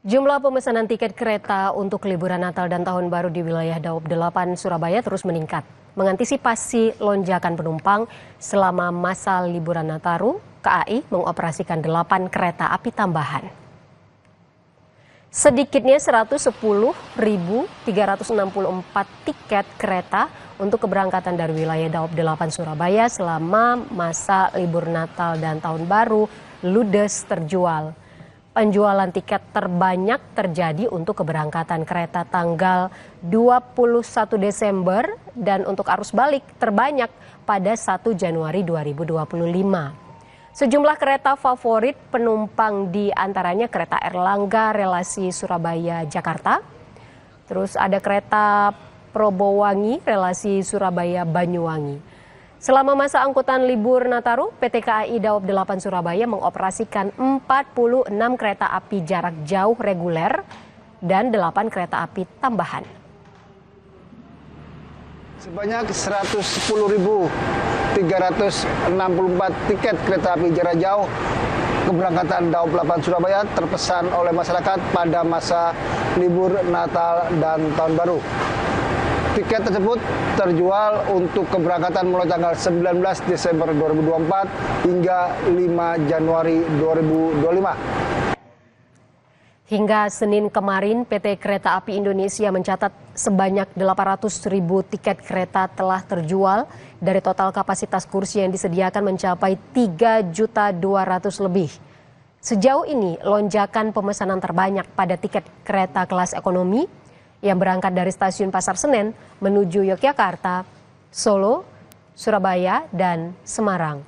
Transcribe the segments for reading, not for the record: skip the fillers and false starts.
Jumlah pemesanan tiket kereta untuk liburan Natal dan Tahun Baru di wilayah Daob 8 Surabaya terus meningkat. Mengantisipasi lonjakan penumpang selama masa liburan Nataru, KAI mengoperasikan 8 kereta api tambahan. Sedikitnya 110.364 tiket kereta untuk keberangkatan dari wilayah Daob 8 Surabaya selama masa libur Natal dan Tahun Baru ludes terjual. Penjualan tiket terbanyak terjadi untuk keberangkatan kereta tanggal 21 Desember dan untuk arus balik terbanyak pada 1 Januari 2025. Sejumlah kereta favorit penumpang di antaranya kereta Erlangga relasi Surabaya-Jakarta, terus ada kereta Probowangi relasi Surabaya-Banyuwangi. Selama masa angkutan libur Nataru, PT KAI Daob 8 Surabaya mengoperasikan 46 kereta api jarak jauh reguler dan 8 kereta api tambahan. Sebanyak 110.364 tiket kereta api jarak jauh keberangkatan Daob 8 Surabaya terpesan oleh masyarakat pada masa libur Natal dan Tahun Baru. Tiket tersebut terjual untuk keberangkatan mulai tanggal 19 Desember 2024 hingga 5 Januari 2025. Hingga Senin kemarin, PT Kereta Api Indonesia mencatat sebanyak 800.000 tiket kereta telah terjual dari total kapasitas kursi yang disediakan mencapai 3.200.000 lebih. Sejauh ini, lonjakan pemesanan terbanyak pada tiket kereta kelas ekonomi yang berangkat dari stasiun Pasar Senen menuju Yogyakarta, Solo, Surabaya, dan Semarang.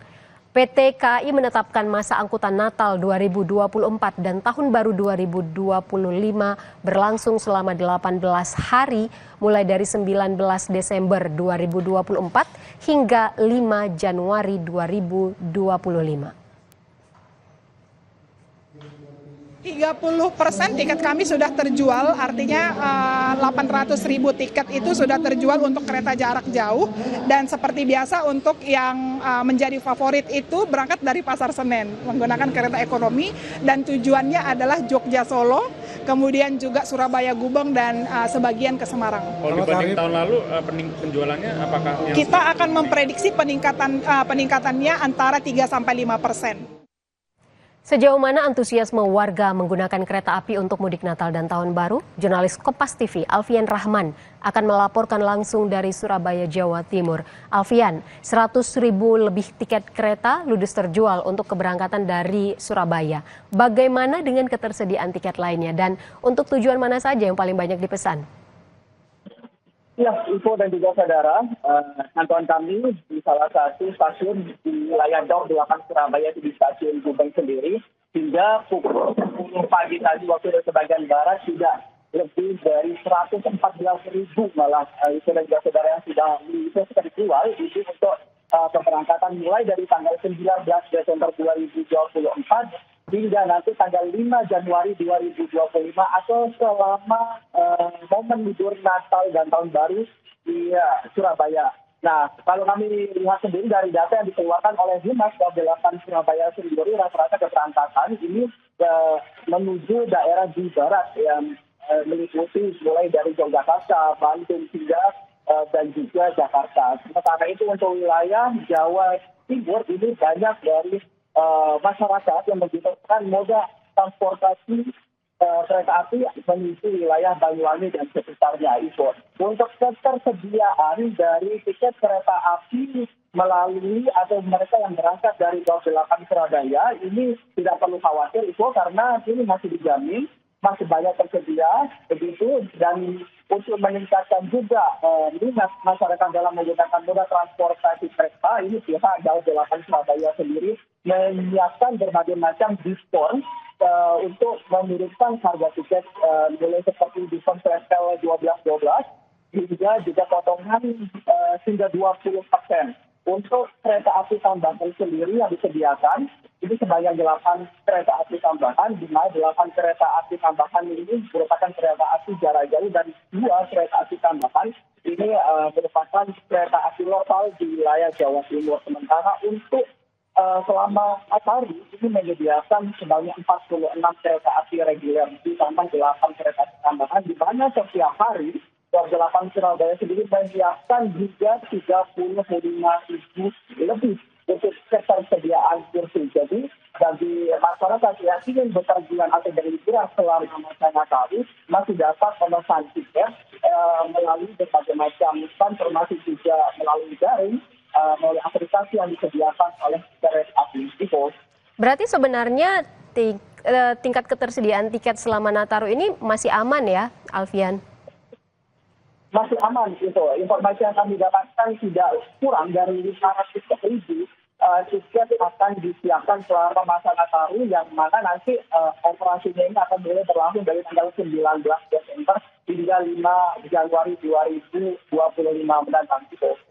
PT KAI menetapkan masa angkutan Natal 2024 dan Tahun Baru 2025 berlangsung selama 18 hari mulai dari 19 Desember 2024 hingga 5 Januari 2025. 30% tiket kami sudah terjual, artinya 800.000 tiket itu sudah terjual untuk kereta jarak jauh. Dan seperti biasa untuk yang menjadi favorit itu berangkat dari Pasar Senen menggunakan kereta ekonomi dan tujuannya adalah Jogja Solo, kemudian juga Surabaya Gubeng dan sebagian ke Semarang. Kalau dibanding tahun lalu penjualannya apakah kita akan memprediksi peningkatannya antara 3-5%. Sejauh mana antusiasme warga menggunakan kereta api untuk mudik Natal dan Tahun Baru? Jurnalis Kompas TV Alfian Rahman akan melaporkan langsung dari Surabaya, Jawa Timur. Alfian, 100.000 lebih tiket kereta ludes terjual untuk keberangkatan dari Surabaya. Bagaimana dengan ketersediaan tiket lainnya dan untuk tujuan mana saja yang paling banyak dipesan? Ya, info dan juga saudara, pantauan kami di salah satu stasiun di wilayah Daob 8 Surabaya di stasiun Gubeng sendiri, hingga pukul 10 pagi tadi waktu di sebagian barat sudah lebih dari 114.000 malah itu dan juga saudara yang sudah dijual itu untuk keberangkatan mulai dari tanggal 19 Desember 2024 hingga nanti tanggal 5 Januari 2025 atau selama momen libur Natal dan Tahun Baru di Surabaya. Nah, kalau kami lihat sendiri dari data yang dikeluarkan oleh Humas Daob 8 Surabaya sendiri, rata-rata keberangkatan ini menuju daerah di barat yang meliputi mulai dari Yogyakarta, Bandung hingga dan juga Jakarta. Sementara itu untuk wilayah Jawa Timur ini banyak dari masyarakat yang menggunakan moda transportasi kereta api menuju wilayah Banyuwangi dan sekitarnya itu. Untuk ketersediaan dari tiket kereta api melalui atau mereka yang berangkat dari Daob 8 Surabaya ini tidak perlu khawatir itu karena ini masih dijamin, masih banyak tersedia begitu, dan untuk meningkatkan juga minat masyarakat dalam menggunakan moda transportasi kereta ini pihak Daob 8 Surabaya sendiri menyiapkan berbagai macam diskon untuk menurunkan harga tiket mulai seperti diskon flash sale 12.12 hingga juga potongan hingga 20%. Untuk kereta api tambahan sendiri yang disediakan ini sebanyak 8 kereta api tambahan, di mana 8 kereta api tambahan ini merupakan kereta api jarak jauh dan 2 kereta api tambahan ini merupakan kereta api lokal di wilayah Jawa Timur. Sementara untuk selama 4 hari ini menyediakan sebanyak 46 kereta api reguler ditambah 8 kereta api tambahan, di mana setiap hari Daob 8 Surabaya sendiri menyiapkan juga 35.000 lebih untuk ketersediaan kursi. Jadi bagi masyarakat yang ingin bepergian atau berliburan selama masa Natal masih dapat memesan tiket melalui berbagai macam stand, termasuk juga melalui daring, melalui aplikasi yang disediakan oleh kereta api itu. Berarti sebenarnya tingkat ketersediaan tiket selama Nataru ini masih aman ya, Alfian? Masih aman itu. Informasi yang kami dapatkan tidak kurang dari 500.000 tiket akan disiapkan selama masa Nataru, yang mana nanti operasinya ini akan mulai berlangsung dari tanggal 19 Desember hingga 5 Januari 2025 mendatang.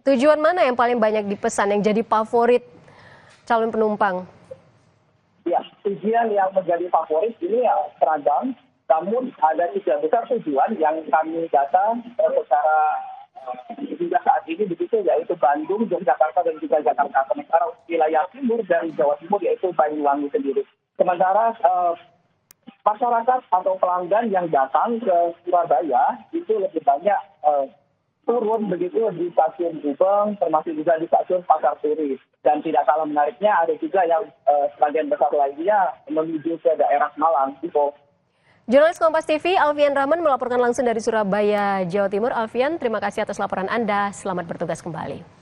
Tujuan mana yang paling banyak dipesan, yang jadi favorit calon penumpang? Ya, tujuan yang menjadi favorit ini ya seragam, namun ada 3 besar tujuan yang kami data secara hingga saat ini begitu, yaitu Bandung, Yogyakarta, dan juga Jakarta. Sementara wilayah timur dari Jawa Timur yaitu Banyuwangi sendiri. Sementara masyarakat atau pelanggan yang datang ke Surabaya itu lebih banyak turun begitu di stasiun Gubeng, termasuk juga di stasiun Pasar Turi. Dan tidak kalah menariknya ada juga yang sebagian besar lainnya menuju ke daerah Malang. Jurnalis Kompas TV Alfian Rahman melaporkan langsung dari Surabaya, Jawa Timur. Alfian, terima kasih atas laporan Anda. Selamat bertugas kembali.